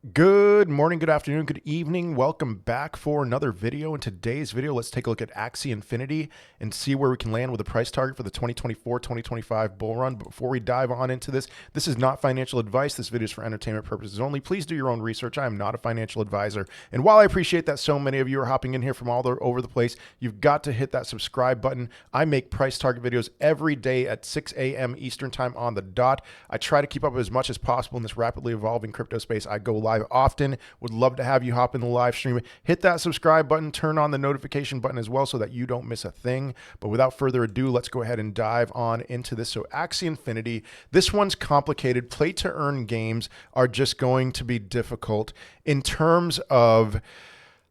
Good morning, good afternoon, good evening. Welcome back for another video. In today's video, let's take a look at Axie Infinity and see where we can land with a price target for the 2024-2025 bull run. But before we dive on into this, this is not financial advice. This video is for entertainment purposes only. Please do your own research. I am not a financial advisor. And while I appreciate that so many of you are hopping in here from all over the place, you've got to hit that subscribe button. I make price target videos every day at 6 a.m. Eastern time on the dot. I try to keep up as much as possible in this rapidly evolving crypto space. I go live often. Would love to have you hop in the live stream. Hit that subscribe button, turn on the notification button as well so that you don't miss a thing. But without further ado, let's go ahead and dive on into this. So Axie Infinity, this one's complicated. Play to earn games are just going to be difficult in terms of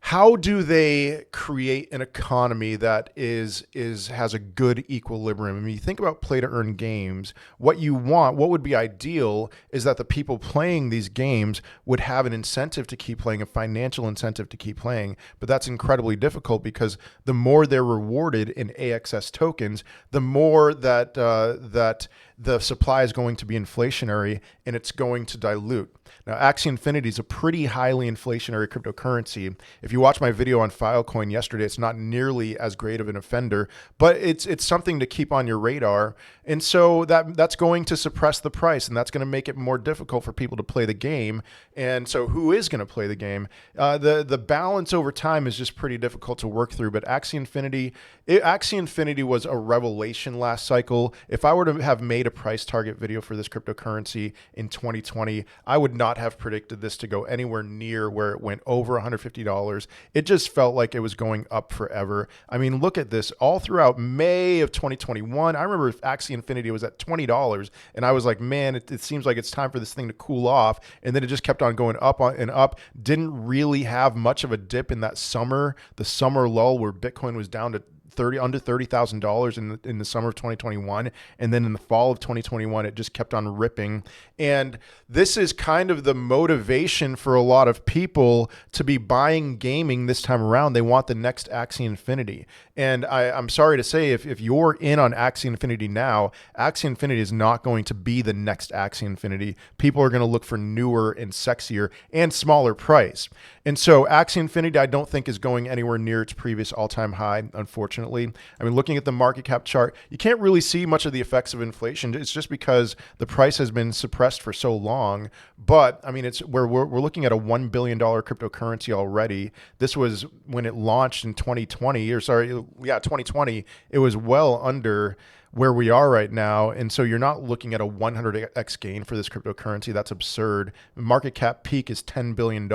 how do they create an economy that has a good equilibrium? I mean, you think about play to earn games, what you want, what would be ideal is that the people playing these games would have an incentive to keep playing, a financial incentive to keep playing. But that's incredibly difficult because the more they're rewarded in AXS tokens, the more that the supply is going to be inflationary and it's going to dilute. Now, Axie Infinity is a pretty highly inflationary cryptocurrency. If you watch my video on Filecoin yesterday, it's not nearly as great of an offender, but it's something to keep on your radar. And so that's going to suppress the price, and that's going to make it more difficult for people to play the game. And so who is going to play the game? The balance over time is just pretty difficult to work through, but Axie Infinity was a revelation last cycle. If I were to have made a price target video for this cryptocurrency in 2020, I would not have predicted this to go anywhere near where it went over $150. It just felt like it was going up forever. I mean, look at this. All throughout May of 2021, I remember Axie Infinity was at $20, and I was like, man, it seems like it's time for this thing to cool off. And then it just kept on going up and up. Didn't really have much of a dip in that summer, the summer lull where Bitcoin was down to under $30,000 in the summer of 2021, and then in the fall of 2021 it just kept on ripping. And this is kind of the motivation for a lot of people to be buying gaming this time around. They want the next Axie Infinity. And I'm sorry to say, if you're in on Axie Infinity now, Axie Infinity is not going to be the next Axie Infinity. People are going to look for newer and sexier and smaller price. And so Axie Infinity, I don't think is going anywhere near its previous all-time high, unfortunately. I mean, looking at the market cap chart, you can't really see much of the effects of inflation. It's just because the price has been suppressed for so long. But I mean, we're looking at a $1 billion cryptocurrency already. This was when it launched in 2020. It was well under where we are right now. And so you're not looking at a 100x gain for this cryptocurrency. That's absurd. The market cap peak is $10 billion.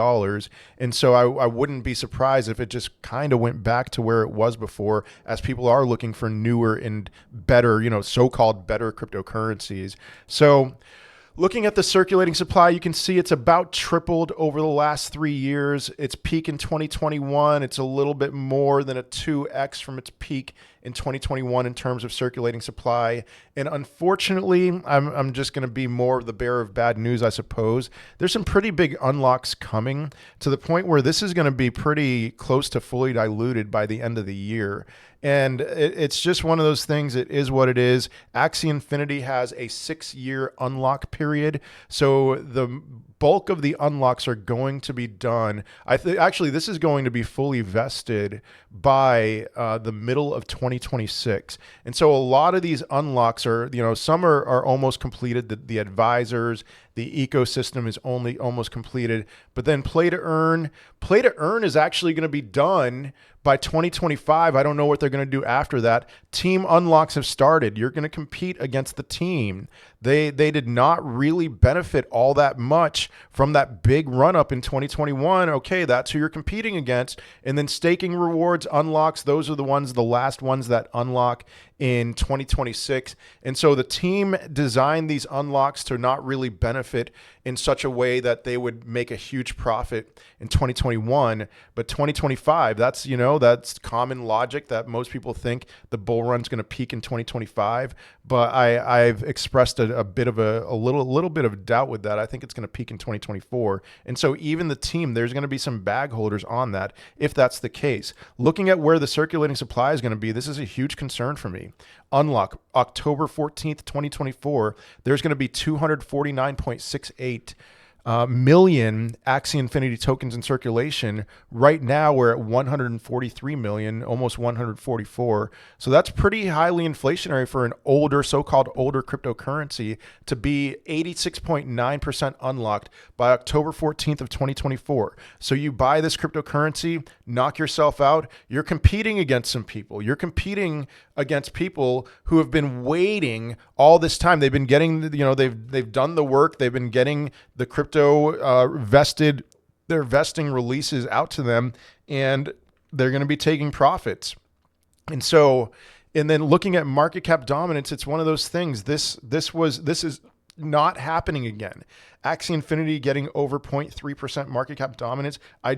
And so I wouldn't be surprised if it just kind of went back to where it was before, as people are looking for newer and better, so-called better cryptocurrencies. So looking at the circulating supply, you can see it's about tripled over the last 3 years. Its peak in 2021, it's a little bit more than a 2x from its peak in 2021 in terms of circulating supply. And unfortunately, I'm just going to be more of the bearer of bad news, I suppose. There's some pretty big unlocks coming to the point where this is going to be pretty close to fully diluted by the end of the year. And it's just one of those things. It is what it is. Axie Infinity has a 6-year unlock period. So the bulk of the unlocks are going to be done. Actually, this is going to be fully vested by the middle of 2026. And so a lot of these unlocks are, some are almost completed. The advisors, the ecosystem is only almost completed. But then play to earn is actually going to be done by 2025. I don't know what they're going to do after that. Team unlocks have started. You're going to compete against the team. They did not really benefit all that much from that big run up in 2021. Okay, that's who you're competing against. And then staking rewards, unlocks, those are the last ones that unlock in 2026. And so the team designed these unlocks to not really benefit in such a way that they would make a huge profit in 2021. But 2025, that's common logic that most people think the bull run's going to peak in 2025. But I've expressed a bit of a little bit of doubt with that. I think it's going to peak in 2024. And so even the team, there's going to be some bag holders on that if that's the case. Looking at where the circulating supply is going to be, this is a huge concern for me. Unlock October 14th, 2024, there's going to be 249.68 million Axie Infinity tokens in circulation. Right now, we're at 143 million, almost 144. So that's pretty highly inflationary for an older, so-called older cryptocurrency to be 86.9% unlocked by October 14th of 2024. So you buy this cryptocurrency, knock yourself out. You're competing against some people. You're competing against people who have been waiting all this time. They've been getting, they've done the work. They've been getting the crypto their vesting releases out to them, and they're going to be taking profits. And so, and then looking at market cap dominance, it's one of those things. This is not happening again. Axie Infinity getting over 0.3% market cap dominance. I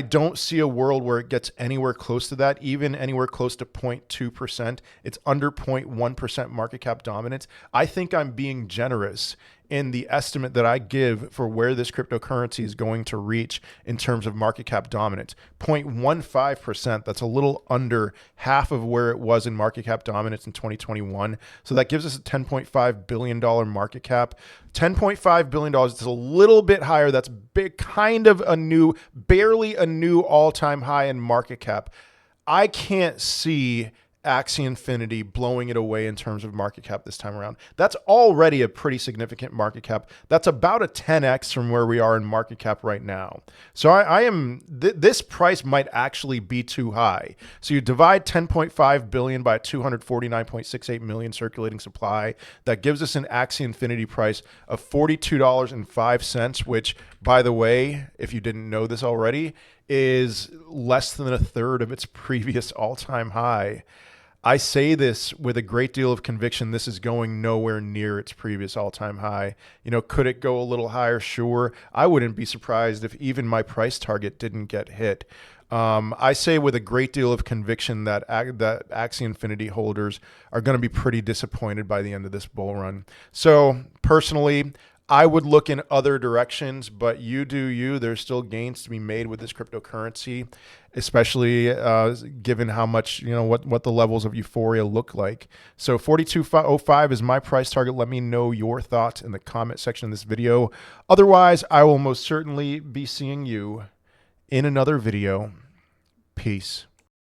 don't see a world where it gets anywhere close to that, even anywhere close to 0.2%. It's under 0.1% market cap dominance. I think I'm being generous in the estimate that I give for where this cryptocurrency is going to reach in terms of market cap dominance. 0.15%, that's a little under half of where it was in market cap dominance in 2021. So that gives us a $10.5 billion market cap. $10.5 billion is a little bit higher. That's big, kind of barely a new all-time high in market cap. I can't see Axie Infinity blowing it away in terms of market cap this time around. That's already a pretty significant market cap. That's about a 10x from where we are in market cap right now. So this price might actually be too high. So you divide 10.5 billion by 249.68 million circulating supply. That gives us an Axie Infinity price of $42.05, which, by the way, if you didn't know this already, is less than a third of its previous all-time high. I say this with a great deal of conviction. This is going nowhere near its previous all-time high. Could it go a little higher? Sure. I wouldn't be surprised if even my price target didn't get hit. I say with a great deal of conviction that Axie Infinity holders are going to be pretty disappointed by the end of this bull run. So personally, I would look in other directions, but you do you. There's still gains to be made with this cryptocurrency, especially given how much, what the levels of euphoria look like. So 42.05 is my price target. Let me know your thoughts in the comment section of this video. Otherwise, I will most certainly be seeing you in another video. Peace.